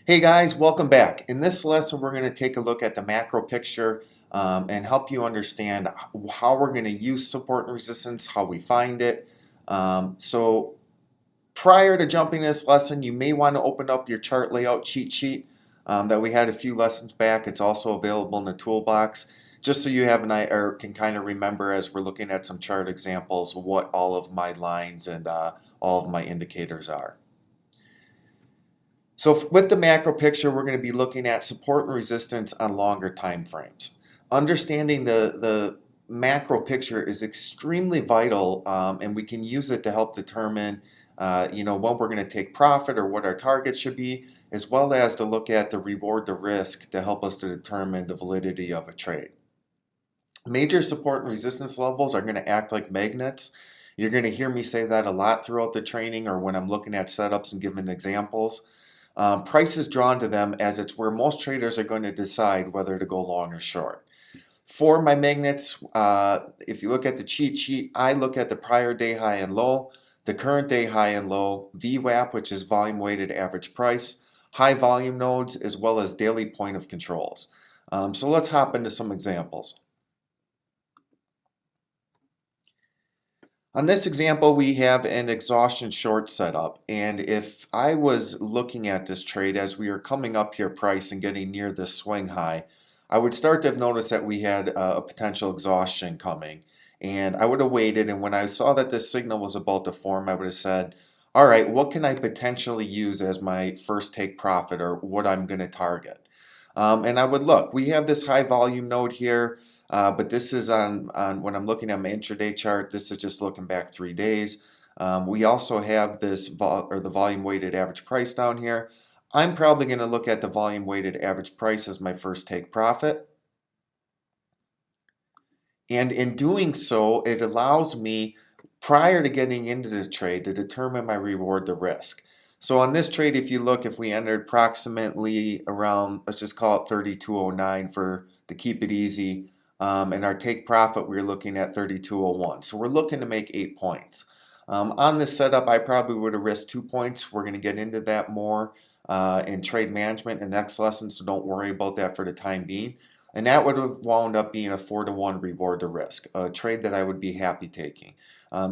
Hey guys, welcome back. In this lesson, we're going to take a look at the macro picture and help you understand how we're going to use support and resistance, how we find it. So prior to jumping this lesson, you may want to open up your chart layout cheat sheet that we had a few lessons back. It's also available in the toolbox, just so you have an idea or can kind of remember as we're looking at some chart examples what all of my lines and all of my indicators are. So with the macro picture, we're going to be looking at support and resistance on longer time frames. Understanding the macro picture is extremely vital, and we can use it to help determine when we're going to take profit or what our target should be, as well as to look at the reward to risk to help us to determine the validity of a trade. Major support and resistance levels are going to act like magnets. You're going to hear me say that a lot throughout the training or when I'm looking at setups and giving examples. Price is drawn to them as it's where most traders are going to decide whether to go long or short. For my magnets, if you look at the cheat sheet, I look at the prior day high and low, the current day high and low, VWAP, which is volume weighted average price, high volume nodes, as well as daily point of controls. So let's hop into some examples. On this example, we have an exhaustion short setup, and if I was looking at this trade as we were coming up here price and getting near this swing high, I would start to notice that we had a potential exhaustion coming, and I would have waited, and when I saw that this signal was about to form, I would have said, all right, what can I potentially use as my first take profit or what I'm going to target? And I would look, we have this high volume node here. But this is on when I'm looking at my intraday chart, this is just looking back 3 days. We also have this the volume weighted average price down here. I'm probably going to look at the volume weighted average price as my first take profit. And in doing so, it allows me, prior to getting into the trade, to determine my reward to risk. So on this trade, if you look, if we entered approximately around, let's just call it 3209 to keep it easy. And our take profit, we're looking at 3201. So we're looking to make 8 points. On this setup, I probably would have risked 2 points. We're going to get into that more in trade management in next lesson, so don't worry about that for the time being. And that would have wound up being a 4-to-1 reward to risk, a trade that I would be happy taking.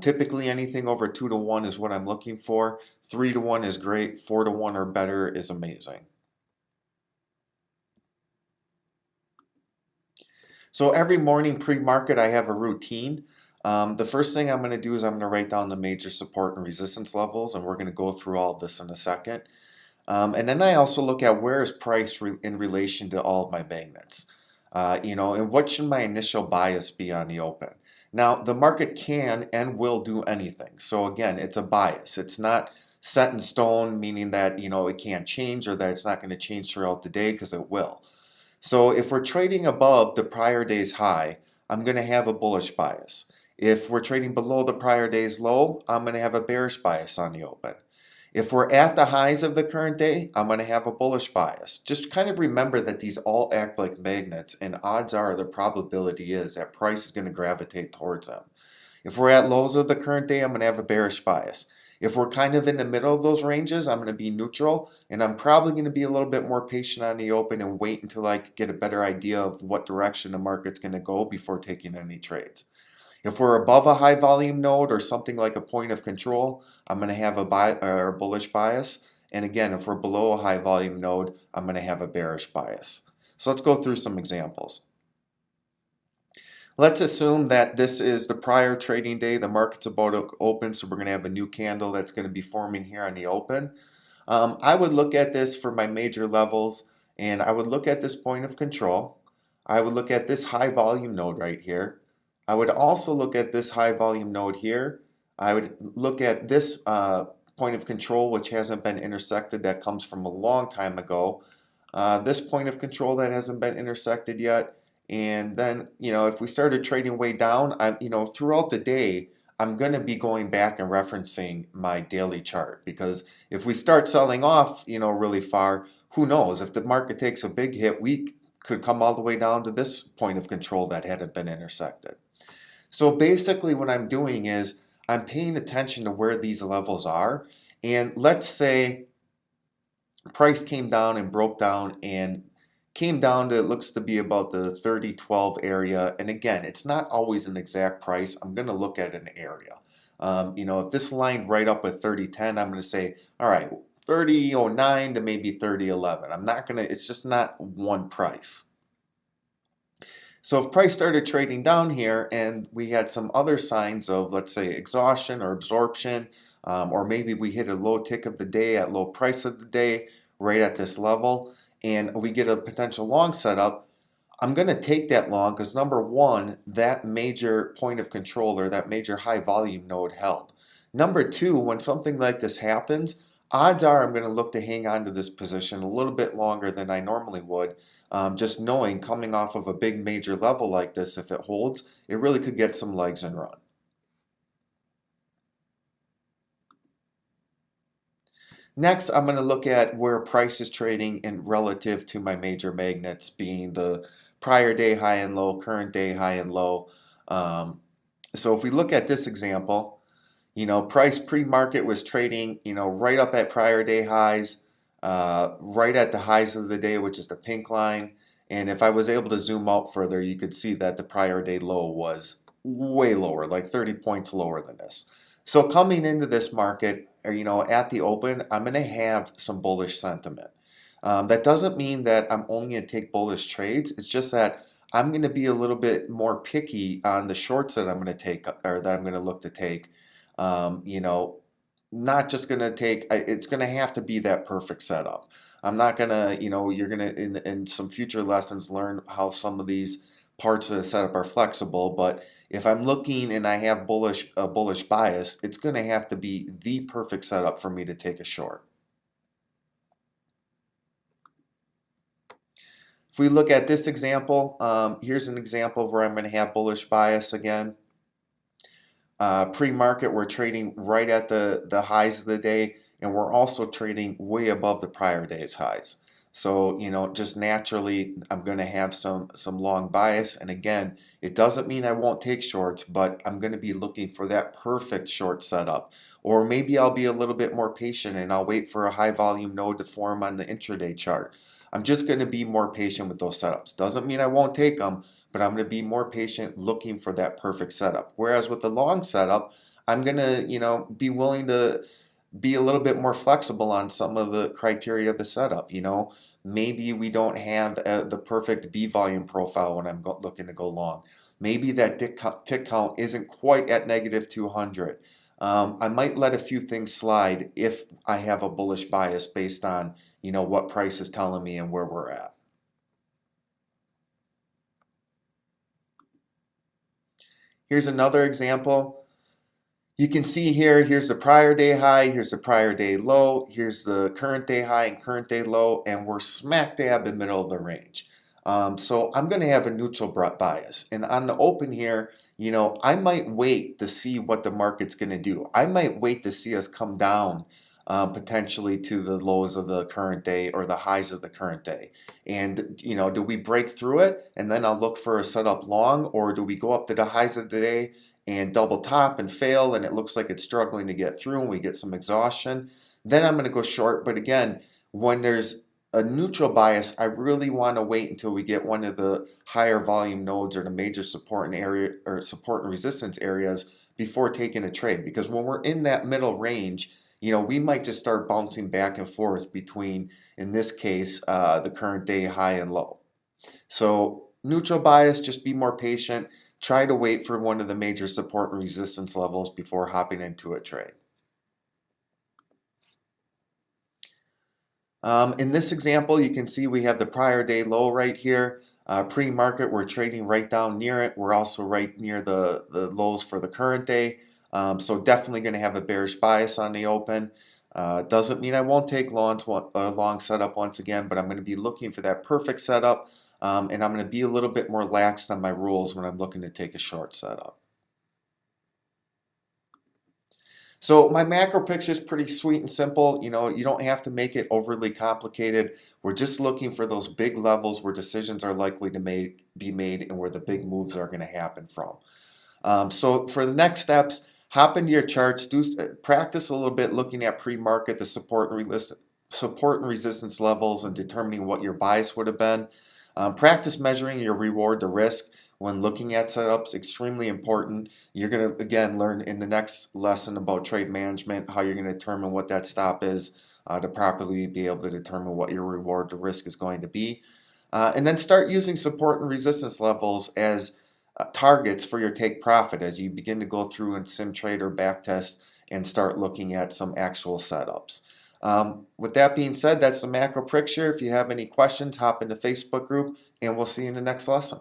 Typically, anything over 2-to-1 is what I'm looking for. 3-to-1 is great. 4-to-1 or better is amazing. So every morning pre-market, I have a routine. The first thing I'm going to do is I'm going to write down the major support and resistance levels, and we're going to go through all of this in a second. And then I also look at where is price in relation to all of my magnets. And what should my initial bias be on the open? Now, the market can and will do anything. So again, it's a bias. It's not set in stone, meaning that, it can't change or that it's not going to change throughout the day, because it will. So if we're trading above the prior day's high, I'm going to have a bullish bias. If we're trading below the prior day's low, I'm going to have a bearish bias on the open. If we're at the highs of the current day, I'm going to have a bullish bias. Just kind of remember that these all act like magnets, and odds are the probability is that price is going to gravitate towards them. If we're at lows of the current day, I'm going to have a bearish bias. If we're kind of in the middle of those ranges, I'm going to be neutral, and I'm probably going to be a little bit more patient on the open and wait until I get a better idea of what direction the market's going to go before taking any trades. If we're above a high volume node or something like a point of control, I'm going to have a bullish bias. And again, if we're below a high volume node, I'm going to have a bearish bias. So let's go through some examples. Let's assume that this is the prior trading day. The market's about to open, so we're going to have a new candle that's going to be forming here on the open. I would look at this for my major levels, and I would look at this point of control. I would look at this high volume node right here. I would also look at this high volume node here. I would look at this point of control, which hasn't been intersected, that comes from a long time ago. This point of control that hasn't been intersected yet. And then, if we started trading way down, throughout the day, I'm going to be going back and referencing my daily chart, because if we start selling off, really far, who knows? If the market takes a big hit, we could come all the way down to this point of control that hadn't been intersected. So basically what I'm doing is I'm paying attention to where these levels are. And let's say price came down and broke down and came down to, it looks to be about the 3012 area. And again, it's not always an exact price. I'm going to look at an area. If this lined right up with 3010, I'm going to say, all right, 3009 to maybe 3011. I'm not going to, it's just not one price. So if price started trading down here and we had some other signs of, let's say, exhaustion or absorption, or maybe we hit a low tick of the day at low price of the day right at this level, and we get a potential long setup, I'm going to take that long because number one, that major point of control or that major high volume node held. Number two, when something like this happens, odds are I'm going to look to hang on to this position a little bit longer than I normally would. Just knowing coming off of a big major level like this, if it holds, it really could get some legs and run. Next, I'm going to look at where price is trading in relative to my major magnets, being the prior day high and low, current day high and low. So if we look at this example, price pre-market was trading, right up at prior day highs, right at the highs of the day, which is the pink line. And if I was able to zoom out further, you could see that the prior day low was way lower, like 30 points lower than this. So coming into this market, or, at the open, I'm going to have some bullish sentiment. That doesn't mean that I'm only going to take bullish trades. It's just that I'm going to be a little bit more picky on the shorts that I'm going to take, or that I'm going to look to take. Not just going to take, it's going to have to be that perfect setup. I'm not going to, you're going to, in some future lessons, learn how some of these parts of the setup are flexible, but if I'm looking and I have a bullish bias, it's going to have to be the perfect setup for me to take a short. If we look at this example, here's an example where I'm going to have bullish bias again. Pre-market, we're trading right at the highs of the day, and we're also trading way above the prior day's highs. So, just naturally, I'm going to have some long bias. And again, it doesn't mean I won't take shorts, but I'm going to be looking for that perfect short setup. Or maybe I'll be a little bit more patient and I'll wait for a high volume node to form on the intraday chart. I'm just going to be more patient with those setups. Doesn't mean I won't take them, but I'm going to be more patient looking for that perfect setup. Whereas with the long setup, I'm going to, be willing to be a little bit more flexible on some of the criteria of the setup. Maybe we don't have the perfect B volume profile when I'm looking to go long. Maybe that tick count isn't quite at negative 200. I might let a few things slide if I have a bullish bias based on, what price is telling me and where we're at. Here's another example. You can see here's the prior day high, here's the prior day low, here's the current day high and current day low, and we're smack dab in the middle of the range. So I'm going to have a neutral bias. And on the open here, I might wait to see what the market's going to do. I might wait to see us come down potentially to the lows of the current day or the highs of the current day. And, do we break through it and then I'll look for a setup long, or do we go up to the highs of the day and double top and fail and it looks like it's struggling to get through and we get some exhaustion? Then I'm going to go short. But again, when there's a neutral bias, I really want to wait until we get one of the higher volume nodes or the major support and resistance areas before taking a trade. Because when we're in that middle range, we might just start bouncing back and forth between, in this case, the current day high and low. So neutral bias, just be more patient. Try to wait for one of the major support and resistance levels before hopping into a trade. In this example, you can see we have the prior day low right here. Pre-market, we're trading right down near it. We're also right near the lows for the current day. So definitely going to have a bearish bias on the open. Doesn't mean I won't take long setup once again, but I'm going to be looking for that perfect setup. And I'm going to be a little bit more lax on my rules when I'm looking to take a short setup. So my macro picture is pretty sweet and simple. You don't have to make it overly complicated. We're just looking for those big levels where decisions are likely to be made and where the big moves are going to happen from. So for the next steps, hop into your charts, practice a little bit looking at pre-market, the support and support and resistance levels and determining what your bias would have been. Practice measuring your reward to risk when looking at setups, extremely important. You're going to, again, learn in the next lesson about trade management how you're going to determine what that stop is to properly be able to determine what your reward to risk is going to be. And then start using support and resistance levels as targets for your take profit as you begin to go through and sim trade or backtest and start looking at some actual setups. With that being said, that's the macro picture. If you have any questions, hop in the Facebook group, and we'll see you in the next lesson.